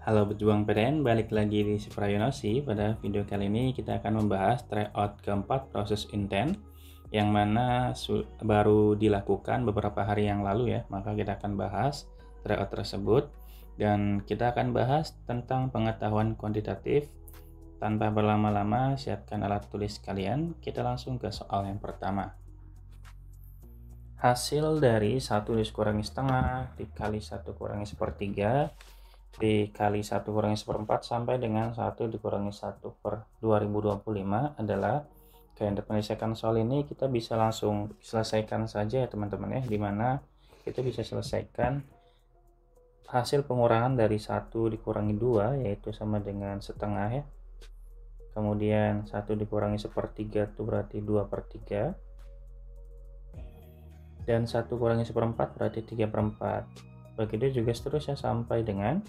Halo pejuang PTN, balik lagi di Suprayonosi. Pada video kali ini kita akan membahas tryout keempat proses intent yang mana baru dilakukan beberapa hari yang lalu ya. Maka kita akan bahas tryout tersebut dan kita akan bahas tentang pengetahuan kuantitatif. Tanpa berlama-lama, siapkan alat tulis kalian. Kita langsung ke soal yang pertama. Hasil dari 1 dikurangi setengah dikali 1 kurangi sepertiga dikali 1 kurangi seperempat sampai dengan 1 dikurangi 1 per 2025 adalah, untuk menyelesaikan soal ini kita bisa langsung selesaikan saja ya teman-teman ya, dimana kita bisa selesaikan hasil pengurangan dari 1 dikurangi 2 yaitu sama dengan setengah ya, kemudian 1 dikurangi sepertiga itu berarti 2 per 3, dan 1 kurangi seperempat berarti 3 per 4. Begitu juga seterusnya sampai dengan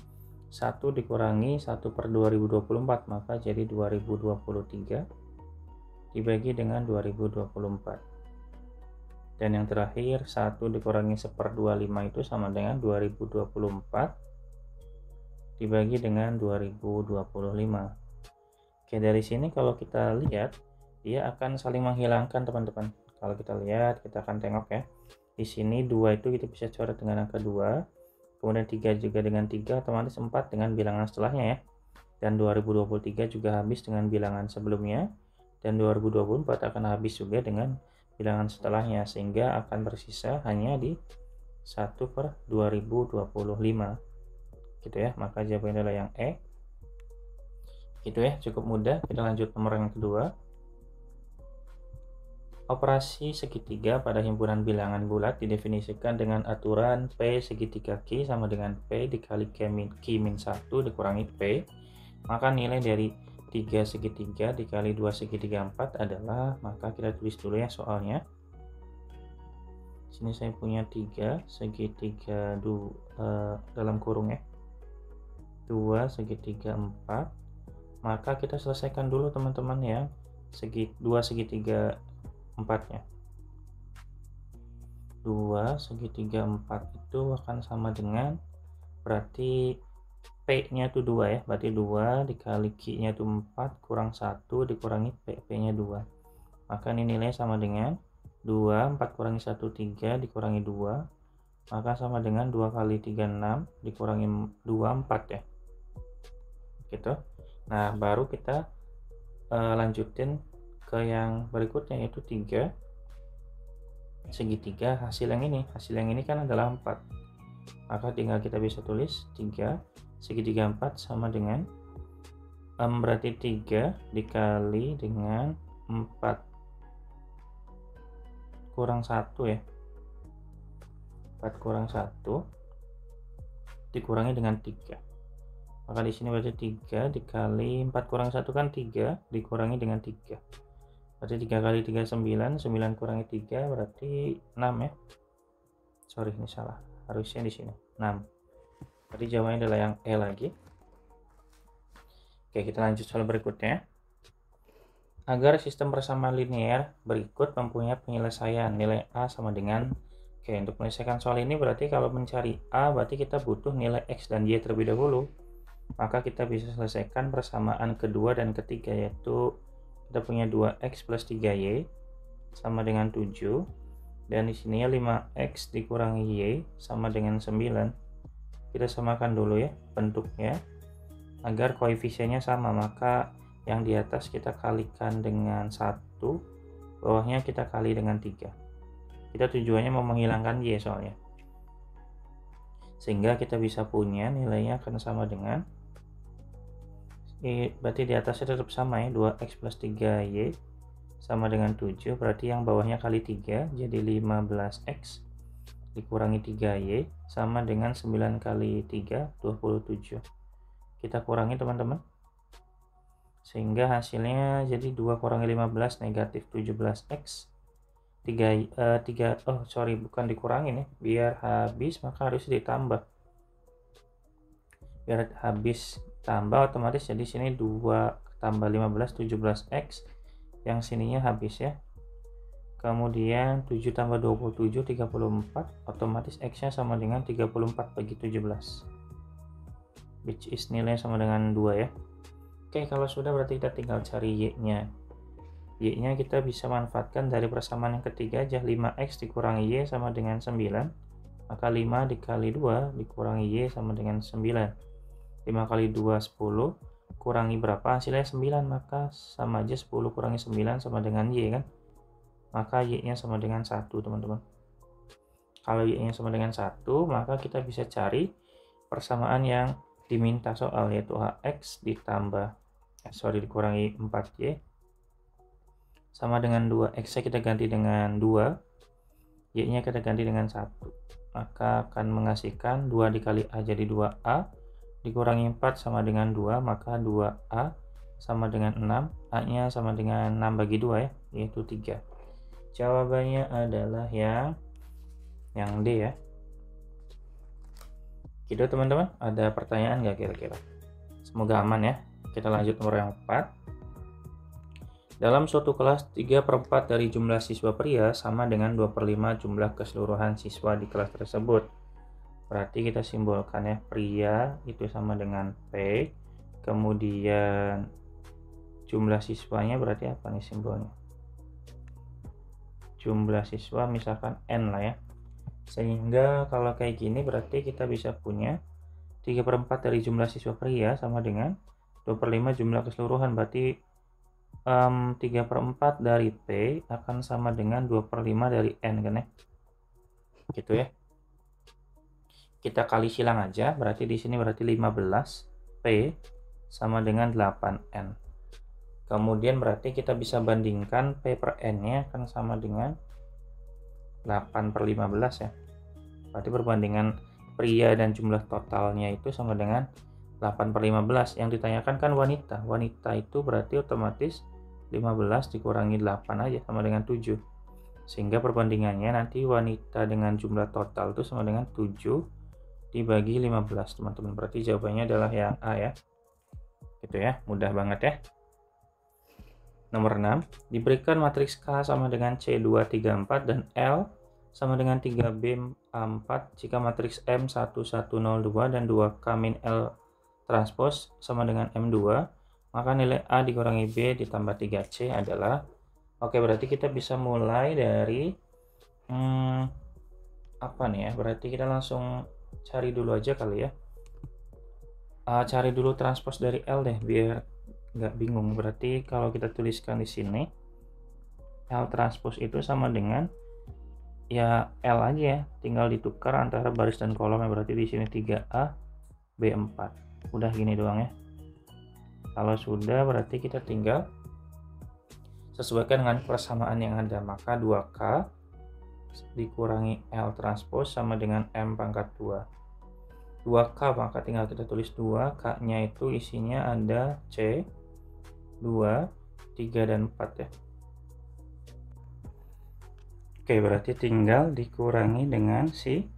1 dikurangi 1 per 2024, maka jadi 2023 dibagi dengan 2024. Dan yang terakhir 1 dikurangi 1/25 itu sama dengan 2024 dibagi dengan 2025. Oke, dari sini kalau kita lihat dia akan saling menghilangkan teman-teman. Kalau kita lihat, kita akan tengok ya. Di sini 2 itu kita bisa coret dengan angka 2. Kemudian 3 juga dengan 3, otomatis 4 dengan bilangan setelahnya ya. Dan 2023 juga habis dengan bilangan sebelumnya. Dan 2024 akan habis juga dengan bilangan setelahnya. Sehingga akan bersisa hanya di 1 per 2025. Gitu ya, maka jawabannya adalah yang E. Gitu ya, cukup mudah. Kita lanjut nomor yang kedua. Operasi segitiga pada himpunan bilangan bulat didefinisikan dengan aturan P segitiga Q sama dengan P dikali Q-1 dikurangi P. Maka nilai dari 3 segitiga dikali 2 segitiga 4 adalah, maka kita tulis dulu ya soalnya. Sini saya punya 3 segitiga dalam kurung ya, 2 segitiga 4. Maka kita selesaikan dulu teman-teman ya, 2 segitiga 4-nya. 2 segitiga 4 itu akan sama dengan, berarti P-nya itu 2 ya, berarti 2 dikali Q-nya itu 4 kurang 1 dikurangi P-nya 2. Maka ini nilainya sama dengan 2, 4 kurangi 1, 3 dikurangi 2. Maka sama dengan 2 kali 3, 6 dikurangi 2, 4 ya. Gitu. Nah, baru kita lanjutin ke yang berikutnya yaitu 3 segitiga hasil yang ini. Hasil yang ini kan adalah 4. Maka tinggal kita bisa tulis 3 segitiga 4 sama dengan berarti 3 dikali dengan 4 kurang 1 ya. 4 kurang 1 dikurangi dengan 3. Maka di sini berarti 3 dikali 4 kurang 1 kan 3 dikurangi dengan 3. Berarti 3 kali 3 9, 9 kurangi 3 berarti 6 ya. Sorry, ini salah. Harusnya di sini 6. Berarti jawabannya adalah yang E lagi. Oke, kita lanjut soal berikutnya. Agar sistem persamaan linear berikut mempunyai penyelesaian nilai A sama dengan, untuk menyelesaikan soal ini berarti kalau mencari A berarti kita butuh nilai X dan Y terlebih dahulu. Maka kita bisa selesaikan persamaan kedua dan ketiga, yaitu kita punya 2x plus 3y sama dengan 7, dan di sini 5x dikurangi y sama dengan 9. Kita samakan dulu ya bentuknya agar koefisiennya sama, maka yang di atas kita kalikan dengan 1, bawahnya kita kali dengan 3. Kita tujuannya mau menghilangkan y soalnya, sehingga kita bisa punya nilainya akan sama dengan, berarti di atasnya tetap sama ya, 2x plus 3y sama dengan 7, berarti yang bawahnya kali 3 jadi 15x dikurangi 3y sama dengan 9 kali 3 27. Kita kurangi teman-teman, sehingga hasilnya jadi 2 kurangi 15 negatif 17x. 3 bukan dikurangin ya, biar habis maka harus ditambah. Biar habis tambah otomatis jadi sini 2 tambah 15 17x, yang sininya habis ya. Kemudian 7 tambah 27 34, otomatis x nya sama dengan 34 bagi 17. which is nilainya sama dengan 2 ya. Oke, kalau sudah berarti kita tinggal cari Y-nya. Y-nya kita bisa manfaatkan dari persamaan yang ketiga aja, 5X dikurangi Y sama dengan 9. Maka 5 dikali 2 dikurangi Y sama dengan 9. 5 kali 2, 10. Kurangi berapa? Hasilnya 9, maka sama aja 10 kurangi 9 sama dengan Y kan? Maka Y-nya sama dengan 1, teman-teman. Kalau Y-nya sama dengan 1, maka kita bisa cari persamaan yang diminta soal, yaitu HX dikurangi 4Y sama dengan 2. X-nya kita ganti dengan 2, Y-nya kita ganti dengan 1. Maka akan menghasilkan 2 dikali A jadi 2A, dikurangi 4 sama dengan 2, maka 2A sama dengan 6, A-nya sama dengan 6 bagi 2 ya, yaitu 3. Jawabannya adalah yang D ya. Gitu teman-teman, ada pertanyaan nggak kira-kira? Semoga aman ya. Kita lanjut nomor yang 4. Dalam suatu kelas, 3/4 dari jumlah siswa pria sama dengan 2/5 jumlah keseluruhan siswa di kelas tersebut. Berarti kita simbolkan ya, pria itu sama dengan P, kemudian jumlah siswanya berarti apa nih simbolnya? Jumlah siswa misalkan N lah ya. Sehingga kalau kayak gini berarti kita bisa punya 3/4 dari jumlah siswa pria sama dengan 2/5 jumlah keseluruhan. Berarti 3/4 dari P akan sama dengan 2/5 dari N kan ya. Gitu ya. Kita kali silang aja, berarti di sini berarti 15 P sama dengan 8N. Kemudian berarti kita bisa bandingkan P per N-nya akan sama dengan 8/15 ya. Berarti perbandingan pria dan jumlah totalnya itu sama dengan 8/15. Yang ditanyakan kan wanita. Wanita itu berarti otomatis 15 dikurangi 8 aja sama dengan 7. Sehingga perbandingannya nanti wanita dengan jumlah total itu sama dengan 7 dibagi 15, teman-teman. Berarti jawabannya adalah yang A ya. Gitu ya, mudah banget ya. Nomor 6, diberikan matriks K sama dengan C2, 3, 4 dan L sama dengan 3B, A4 jika matriks M 1, 1, 0, 2 dan 2K min L transpose sama dengan M2, maka nilai A dikurangi B ditambah 3C adalah, oke berarti kita bisa mulai dari apa nih ya, berarti kita langsung cari dulu aja kali ya. Cari dulu transpose dari L deh biar nggak bingung. Berarti kalau kita tuliskan di sini L transpose itu sama dengan ya L aja ya, tinggal ditukar antara baris dan kolom ya. Berarti di sini 3A B4, udah gini doang ya. Kalau sudah berarti kita tinggal sesuaikan dengan persamaan yang ada, maka 2K dikurangi L transpose sama dengan M pangkat 2. 2K maka tinggal kita tulis 2, K nya itu isinya ada C, 2, 3 dan 4 ya. Oke, berarti tinggal dikurangi dengan si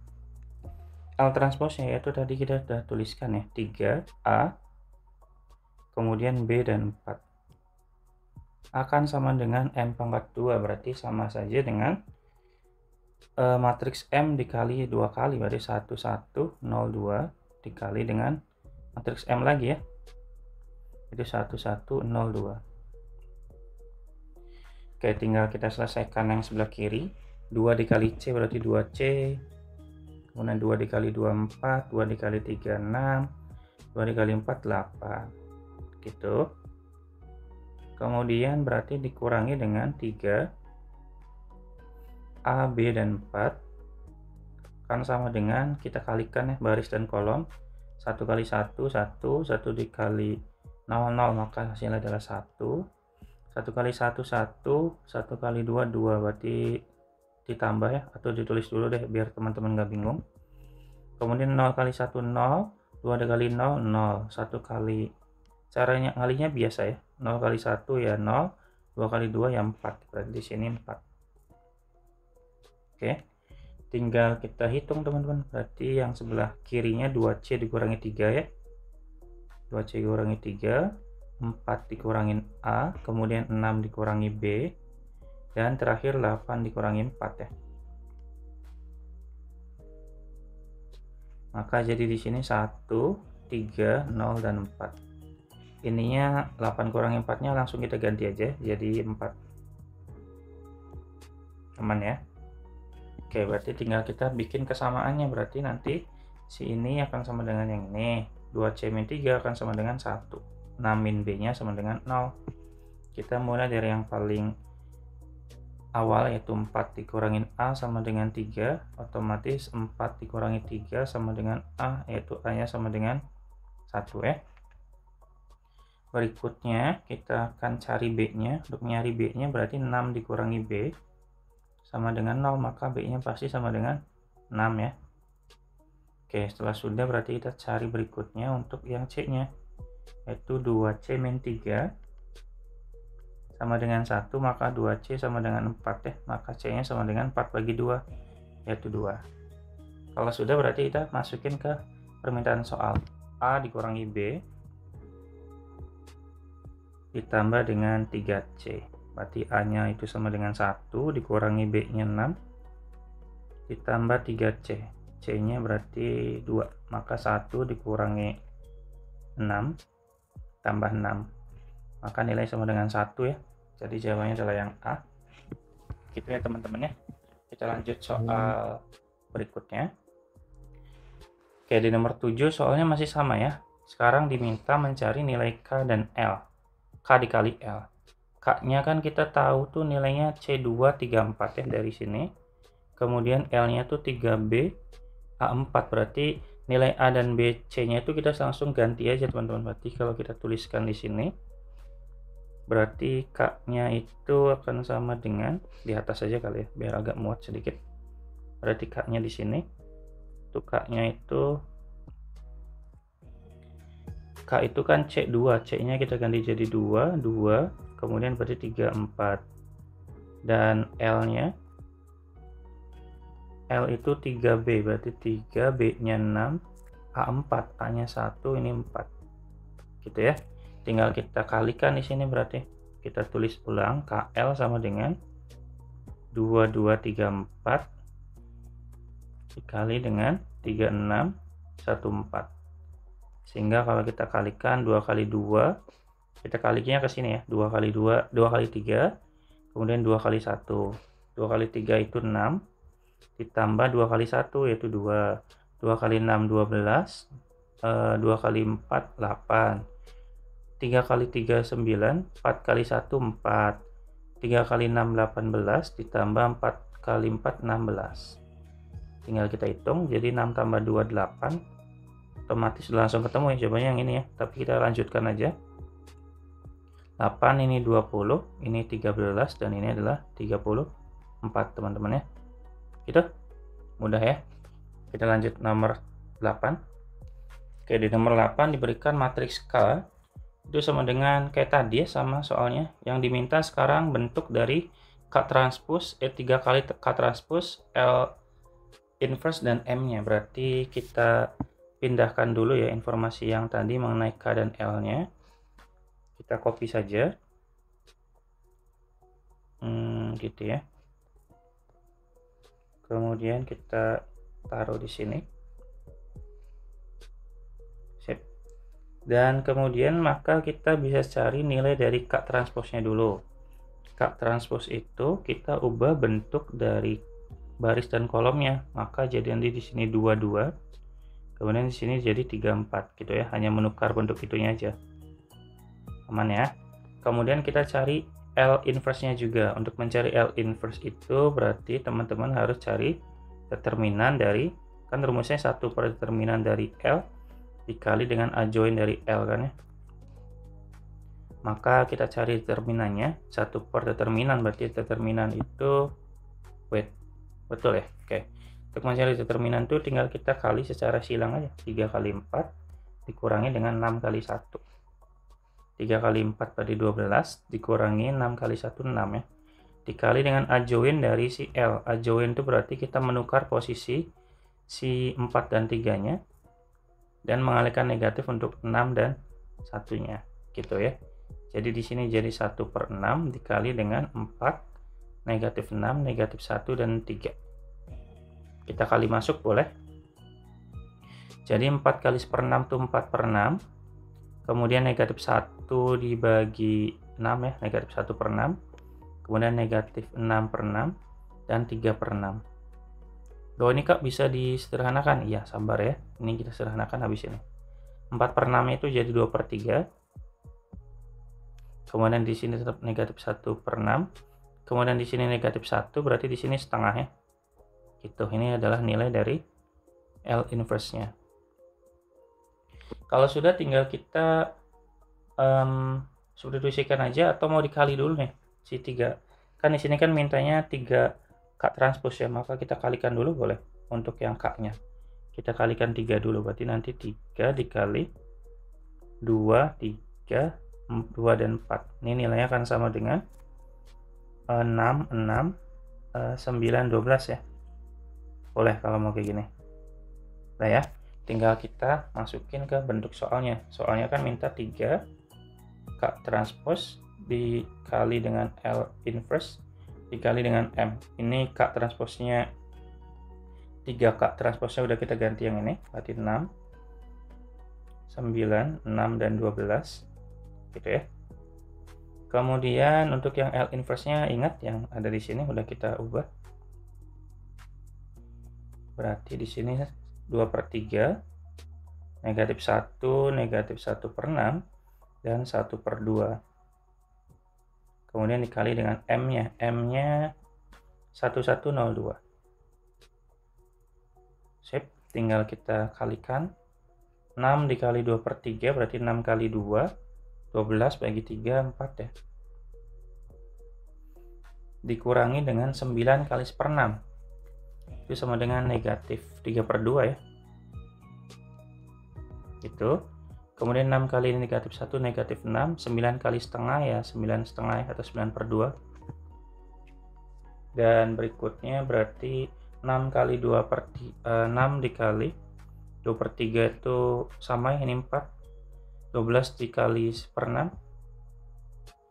L transpose nya, yaitu tadi kita sudah tuliskan ya, 3A kemudian B dan 4 akan sama dengan M pangkat 2, berarti sama saja dengan matriks M dikali 2 kali, berarti 1, 1, 0, 2 dikali dengan matriks M lagi ya, itu 1, 1, 0, 2. Oke, tinggal kita selesaikan yang sebelah kiri. 2 dikali C berarti 2C, kemudian 2 dikali 2, 4, 2 dikali 3, 6, 2 dikali 4, 8 gitu. Kemudian berarti dikurangi dengan 3 A, B, dan 4 kan sama dengan, kita kalikan ya baris dan kolom, 1 kali 1, 1, 1 dikali 0, 0 maka hasilnya adalah 1, 1 kali 1, 1, 1 kali 2, 2, berarti ditambah ya, atau ditulis dulu deh biar teman-teman nggak bingung. Kemudian 0 kali 1, 0, 2 dikali 0, 0, 1 kali, caranya ngalinya biasa ya, 0 kali 1 ya 0, 2 kali 2 ya 4, berarti di sini 4. Oke, tinggal kita hitung teman-teman, berarti yang sebelah kirinya 2C dikurangi 3 ya, 2C dikurangi 3, 4 dikurangin A, kemudian 6 dikurangi B, dan terakhir 8 dikurangi 4 ya. Maka jadi di sini 1, 3, 0, dan 4. Ininya 8 kurangi 4-nya langsung kita ganti aja jadi 4. Aman ya? Oke, berarti tinggal kita bikin kesamaannya. Berarti nanti si ini akan sama dengan yang ini. 2C min 3 akan sama dengan 1. 6 min B-nya sama dengan 0. Kita mulai dari yang paling awal, yaitu 4 dikurangin A sama dengan 3. Otomatis 4 dikurangi 3 sama dengan A, yaitu A-nya sama dengan 1 ya. Berikutnya kita akan cari B-nya. Untuk nyari B-nya berarti 6 dikurangi B sama dengan 0, maka B-nya pasti sama dengan 6 ya. Oke, setelah sudah berarti kita cari berikutnya untuk yang C-nya, yaitu 2C min 3 sama dengan 1, maka 2C sama dengan 4 ya. Maka C-nya sama dengan 4 bagi 2, yaitu 2. Kalau sudah berarti kita masukin ke permintaan soal. A dikurangi B ditambah dengan 3C. Berarti A-nya itu sama dengan 1 dikurangi B-nya 6 ditambah 3C. C-nya berarti 2. Maka 1 dikurangi 6 tambah 6. Maka nilai sama dengan 1 ya. Jadi jawabannya adalah yang A. Gitu ya teman-teman ya. Kita lanjut soal berikutnya. Oke, di nomor 7 soalnya masih sama ya. Sekarang diminta mencari nilai K dan L. K dikali L. K-nya kan kita tahu tuh nilainya C234 ya dari sini. Kemudian L-nya tuh 3B A4, berarti nilai A dan B C-nya itu kita langsung ganti aja teman-teman. Berarti kalau kita tuliskan di sini, berarti K-nya itu akan sama dengan, di atas saja kali ya, biar agak muat sedikit. Berarti K-nya di sini, tuh K-nya itu, K itu kan C2, C-nya kita ganti jadi 2, kemudian berarti 3, 4. Dan L-nya, L itu 3B, berarti 3, B-nya 6, A4, A-nya 1, ini 4. Gitu ya. Tinggal kita kalikan di sini berarti. Kita tulis ulang, KL sama dengan 2234 dikali dengan 3614. Sehingga kalau kita kalikan 2 kali 2, kita kalinya ke sini ya. 2 kali 2, 2 kali 3, kemudian 2 kali 1. 2 kali 3 itu 6, ditambah 2 kali 1 yaitu 2. 2 kali 6, 12. 2 kali 4, 8. 3 kali 3, 9. 4 kali 1, 4. 3 kali 6, 18. Ditambah 4 kali 4, 16. Tinggal kita hitung, jadi 6 tambah 2, 8. Otomatis langsung ketemu ya jawabannya yang ini ya. Tapi kita lanjutkan aja. 8 ini 20, ini 13, dan ini adalah 34 teman-teman ya. Gitu, mudah ya. Kita lanjut nomor 8. Oke, di nomor 8 diberikan matriks K itu sama dengan kayak tadi ya, sama soalnya. Yang diminta sekarang bentuk dari K transpose, 3 kali K transpose, L inverse, dan M-nya. Berarti kita pindahkan dulu ya informasi yang tadi mengenai K dan L-nya. Kita copy saja. Gitu ya. Kemudian kita taruh di sini. Sip. Dan kemudian maka kita bisa cari nilai dari K transpose-nya dulu. K transpose itu kita ubah bentuk dari baris dan kolomnya. Maka jadi nanti di sini 22. Kemudian di sini jadi 34 gitu ya. Hanya menukar bentuk itunya aja. Aman ya. Kemudian kita cari L inverse-nya juga. Untuk mencari L inverse itu berarti teman-teman harus cari determinan dari, kan rumusnya 1 per determinan dari L dikali dengan adjoint dari L kan ya. Maka kita cari determinannya, 1 per determinan, berarti determinan itu wait. Betul ya? Oke. Untuk mencari determinan itu tinggal kita kali secara silang aja. 3 kali 4 dikurangi dengan 6 kali 1. 3 kali 4 berarti 12, dikurangi 6 kali 1, 6 ya. Dikali dengan adjoint dari si L. Adjoint itu berarti kita menukar posisi si 4 dan 3-nya. Dan mengalihkan negatif untuk 6 dan 1-nya. Gitu ya. Jadi di sini jadi 1 per 6 dikali dengan 4, negatif 6, negatif 1, dan 3. Kita kali masuk boleh. Jadi 4 kali 1/6 itu 4/6. Kemudian negatif 1 dibagi 6 ya, negatif 1/6. Kemudian negatif 6/6 dan 3/6. Loh, ini Kak bisa disederhanakan? Iya, sabar ya. Ini kita sederhanakan habis ini. 4/6 itu jadi 2/3. Kemudian di sini tetap negatif 1/6. Kemudian di sini negatif 1, berarti di sini setengah ya. Gitu, ini adalah nilai dari L inverse-nya. Kalau sudah, tinggal kita substitusikan aja, atau mau dikali dulu nih si 3. Kan di sini kan mintanya 3 K transpose ya, maka kita kalikan dulu boleh untuk yang K-nya. Kita kalikan 3 dulu, berarti nanti 3 dikali 2, 3, 2 dan 4. Ini nilainya akan sama dengan 6, 9, 12 ya. Boleh kalau mau kayak gini. Nah ya, tinggal kita masukin ke bentuk soalnya. Soalnya kan minta 3 K transpose dikali dengan L inverse dikali dengan M. Ini K transposnya 3 K transposnya udah kita ganti yang ini, berarti 6, 9, 6 dan 12 gitu ya. Kemudian untuk yang L inverse-nya, ingat yang ada di sini udah kita ubah. Berarti di sini 2/3, negatif 1, negatif 1/6 dan 1/2. Kemudian dikali dengan M-nya. M-nya 1102. Sip, tinggal kita kalikan. 6 dikali 2/3 berarti 6 kali 2, 12 bagi 3, 4 ya. Dikurangi dengan 9 kali 1/6. Itu sama dengan negatif 3/2 ya. Gitu. Kemudian 6 kali negatif 1, negatif 6. 9 kali setengah ya, 9,5 ya, atau 9/2. Dan berikutnya berarti 6 kali 6 dikali 2/3 itu sama ya, ini 4. 12 dikali 1/6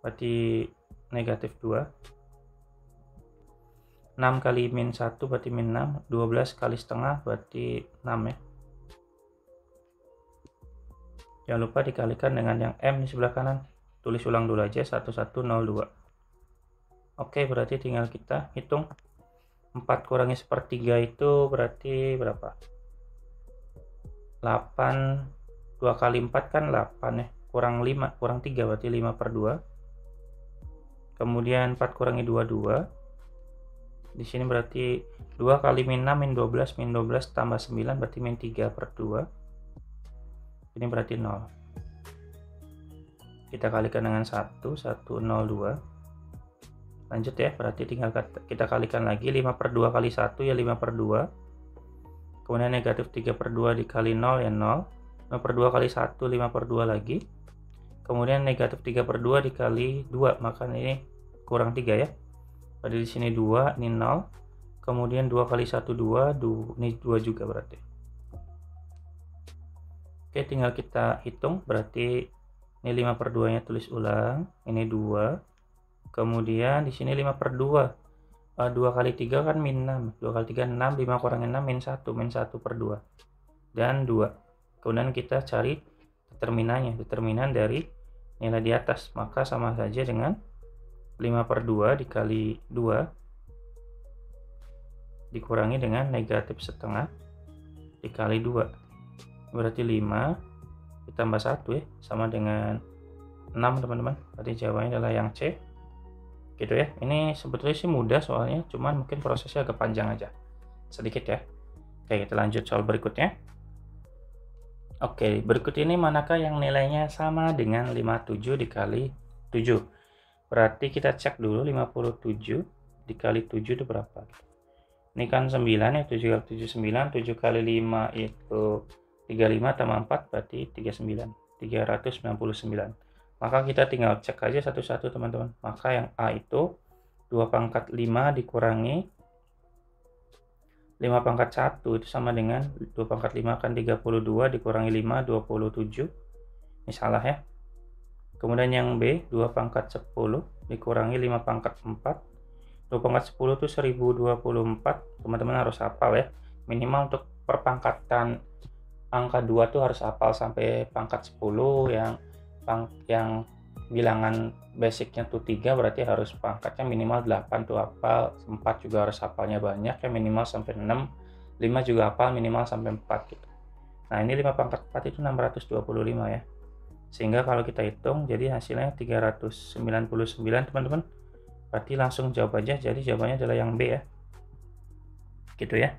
berarti negatif 2. 6 kali min 1 berarti min 6. 12 kali setengah berarti 6 ya. Jangan lupa dikalikan dengan yang M di sebelah kanan. Tulis ulang dulu aja, 1102. Oke, berarti tinggal kita hitung. 4 kurangi 1/3 itu berarti berapa? 8. 2 kali 4 kan 8 ya. Kurang 5, kurang 3 berarti 5/2. Kemudian 4 kurangi 2, 2. Di sini berarti 2 kali min 6, min 12, min 12 tambah 9 berarti min 3/2. Ini berarti 0. Kita kalikan dengan 1, 102. Lanjut ya, berarti tinggal kita kalikan lagi. 5/2 kali 1 ya 5/2. Kemudian negatif 3/2 dikali 0 ya 0. 5/2 kali 1, 5/2 lagi. Kemudian negatif 3/2 dikali 2, maka ini kurang 3 ya. Berarti di sini 2, ini 0. Kemudian 2 kali 1, 2, ini 2 juga berarti. Oke, tinggal kita hitung. Berarti ini 5/2-nya tulis ulang. Ini 2. Kemudian di sini 5/2. 2 kali 3 kan min 6. 2 kali 3, 6. 5 kurangi 6, min 1. Min 1/2. Dan 2. Kemudian kita cari determinannya. Determinan dari nilai di atas. Maka sama saja dengan 5/2 dikali 2 dikurangi dengan negatif setengah dikali 2. Berarti 5 ditambah 1 ya, sama dengan 6 teman-teman. Berarti jawabannya adalah yang C. Gitu ya. Ini sebetulnya sih mudah soalnya, cuman mungkin prosesnya agak panjang aja. Sedikit ya. Oke, kita lanjut soal berikutnya. Oke, berikut ini manakah yang nilainya sama dengan 57 dikali 7? Berarti kita cek dulu 57 dikali 7 itu berapa. Ini kan 9 ya, 7 kali 7 9, 7 kali 5 itu 35 tambah 4 berarti 39, 399. Maka kita tinggal cek aja satu-satu teman-teman. Maka yang A itu 2/5 dikurangi 5/1 itu sama dengan 2/5 kan 32 dikurangi 5, 27. Ini salah ya. Kemudian yang B 2/10 dikurangi 5/4. 2/10 itu 1024. Teman-teman harus hafal ya. Minimal untuk perpangkatan angka 2 tuh harus hafal sampai pangkat 10, yang bilangan basicnya tuh 3 berarti harus pangkatnya minimal 8 tuh hafal, 4 juga harus hafalnya banyak ya, minimal sampai 6, 5 juga hafal minimal sampai 4 gitu. Nah, ini 5 pangkat 4 itu 625 ya. Sehingga kalau kita hitung jadi hasilnya 399 teman-teman. Berarti langsung jawab aja, jadi jawabannya adalah yang B ya. Gitu ya.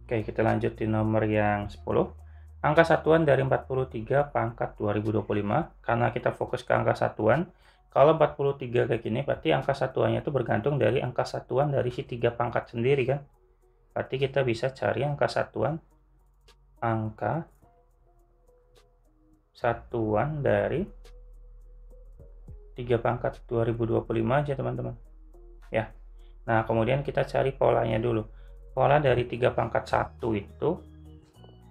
Oke, kita lanjut di nomor yang 10. Angka satuan dari 43 pangkat 2025. Karena kita fokus ke angka satuan, kalau 43 kayak gini, berarti angka satuannya itu bergantung dari angka satuan dari si 3 pangkat sendiri kan. Berarti kita bisa cari angka satuan dari 3 pangkat 2025 aja teman-teman ya. Nah, kemudian kita cari polanya dulu. Pola dari 3 pangkat 1 itu,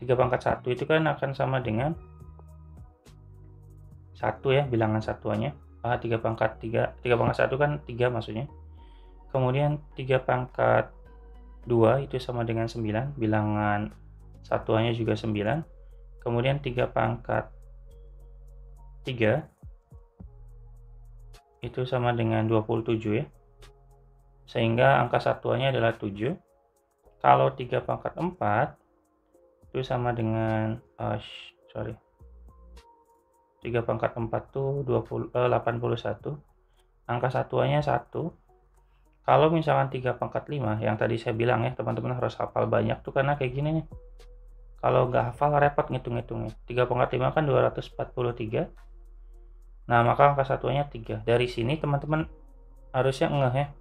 3 pangkat 1 itu kan akan sama dengan 1 ya, bilangan satuannya. 3 pangkat 1 kan 3 maksudnya. Kemudian 3 pangkat 2 itu sama dengan 9, bilangan satuannya juga 9. Kemudian 3 pangkat 3 itu sama dengan 27 ya. Sehingga angka satuannya adalah 7. Kalau 3 pangkat 4 itu sama dengan 3 pangkat 4 tuh 81. Angka satuannya 1. Kalau misalkan 3 pangkat 5 yang tadi saya bilang ya, teman-teman harus hafal banyak tuh karena kayak gini nih. Kalau nggak hafal repot ngitung-ngitungnya. 3 pangkat 5 kan 243. Nah, maka angka satuannya 3. Dari sini teman-teman harusnya ngeh ya.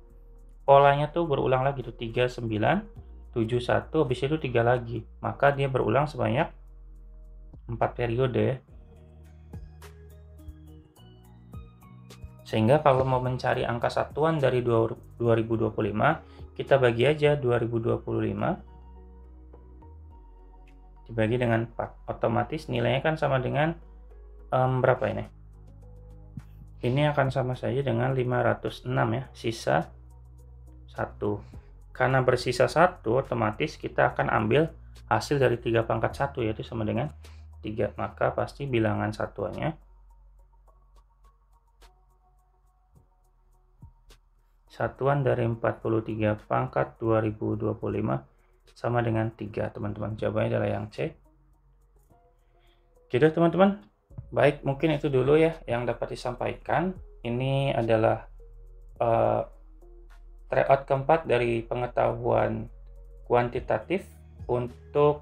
Polanya tuh berulang lagi tuh 3, 9, 7, 1, habis itu 3 lagi. Maka dia berulang sebanyak 4 periode ya. Sehingga kalau mau mencari angka satuan dari 2025, kita bagi aja 2025 dibagi dengan 4. Otomatis nilainya kan sama dengan berapa ini? Ini akan sama saja dengan 506 ya, sisa 1. Karena bersisa 1, otomatis kita akan ambil hasil dari 3 pangkat 1 yaitu sama dengan 3. Maka pasti bilangan satuannya satuan dari 43 pangkat 2025 sama dengan 3 teman-teman. Jawabannya adalah yang C. Jadi teman-teman, baik, mungkin itu dulu ya yang dapat disampaikan. Ini adalah tryout keempat dari pengetahuan kuantitatif. Untuk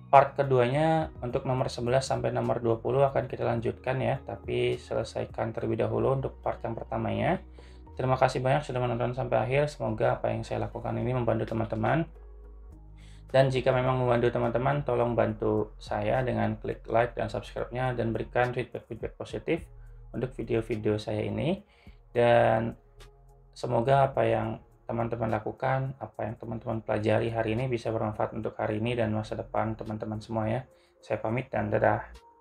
part keduanya, untuk nomor 11 sampai nomor 20 akan kita lanjutkan ya, tapi selesaikan terlebih dahulu untuk part yang pertamanya. Terima kasih banyak sudah menonton sampai akhir. Semoga apa yang saya lakukan ini membantu teman-teman. Dan jika memang membantu teman-teman, tolong bantu saya dengan klik like dan subscribe-nya dan berikan feedback-feedback positif untuk video-video saya ini. Dan semoga apa yang teman-teman lakukan, apa yang teman-teman pelajari hari ini bisa bermanfaat untuk hari ini dan masa depan teman-teman semua ya. Saya pamit dan dadah.